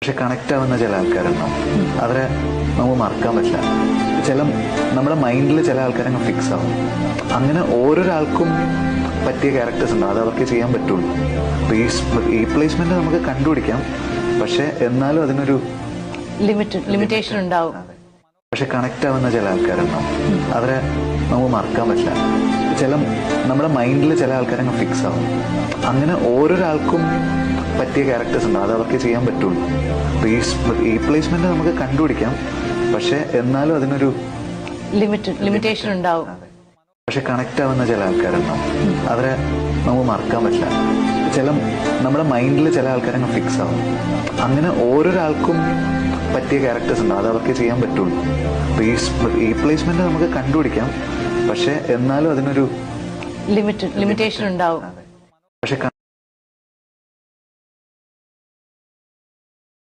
പക്ഷെ കണക്ട് ആവുന്ന ചില ആൾക്കാരുണ്ടാവും. അവരെ നമുക്ക് മറക്കാൻ പറ്റില്ല. നമ്മുടെ മൈൻഡിൽ ചില ആൾക്കാരങ്ങ് ഫിക്സ് ആവും. അങ്ങനെ ഓരോരാൾക്കും പറ്റിയ ക്യാരക്ടേഴ്സ് ഉണ്ടാവും. അത് അവർക്ക് ചെയ്യാൻ പറ്റുള്ളൂ. റീപ്ലേസ്മെന്റ് നമുക്ക് കണ്ടുപിടിക്കാം, പക്ഷെ എന്നാലും അതിനൊരു ലിമിറ്റേഷൻ ഉണ്ടാവും. പക്ഷെ കണക്ട് ആവുന്ന ചില ആൾക്കാരുണ്ടാവും. അവരെ നമുക്ക് മറക്കാൻ പറ്റില്ല. നമ്മുടെ മൈൻഡിൽ ചില ആൾക്കാരങ്ങ് ഫിക്സ് ആവും. അങ്ങനെ ഓരോരാൾക്കും പറ്റിയ ക്യാരക്ടേഴ്സ് ഉണ്ടാവും. അത് അവർക്ക് ചെയ്യാൻ പറ്റുള്ളൂ. റീപ്ലേസ്മെന്റ് നമുക്ക് കണ്ടുപിടിക്കാം, പക്ഷെ എന്നാലും അതിനൊരു ലിമിറ്റേഷൻ ഉണ്ടാവും. പക്ഷെ കണക്ട് ആവുന്ന ചില ആൾക്കാരുണ്ടാവും. അവരെ നമുക്ക് മറക്കാൻ പറ്റില്ല. നമ്മുടെ മൈൻഡിൽ ചില ആൾക്കാരങ്ങ് ഫിക്സ് ആവും. അങ്ങനെ ഓരോരാൾക്കും പറ്റിയ ക്യാരക്ടേഴ്സ് ഉണ്ടാവും. അത് അവർക്ക് ചെയ്യാൻ പറ്റുള്ളൂ. റീപ്ലേസ്മെന്റ് നമുക്ക് കണ്ടുപിടിക്കാം, പക്ഷെ എന്നാലും അതിനൊരു ലിമിറ്റേഷൻ ഉണ്ടാവും. പക്ഷെ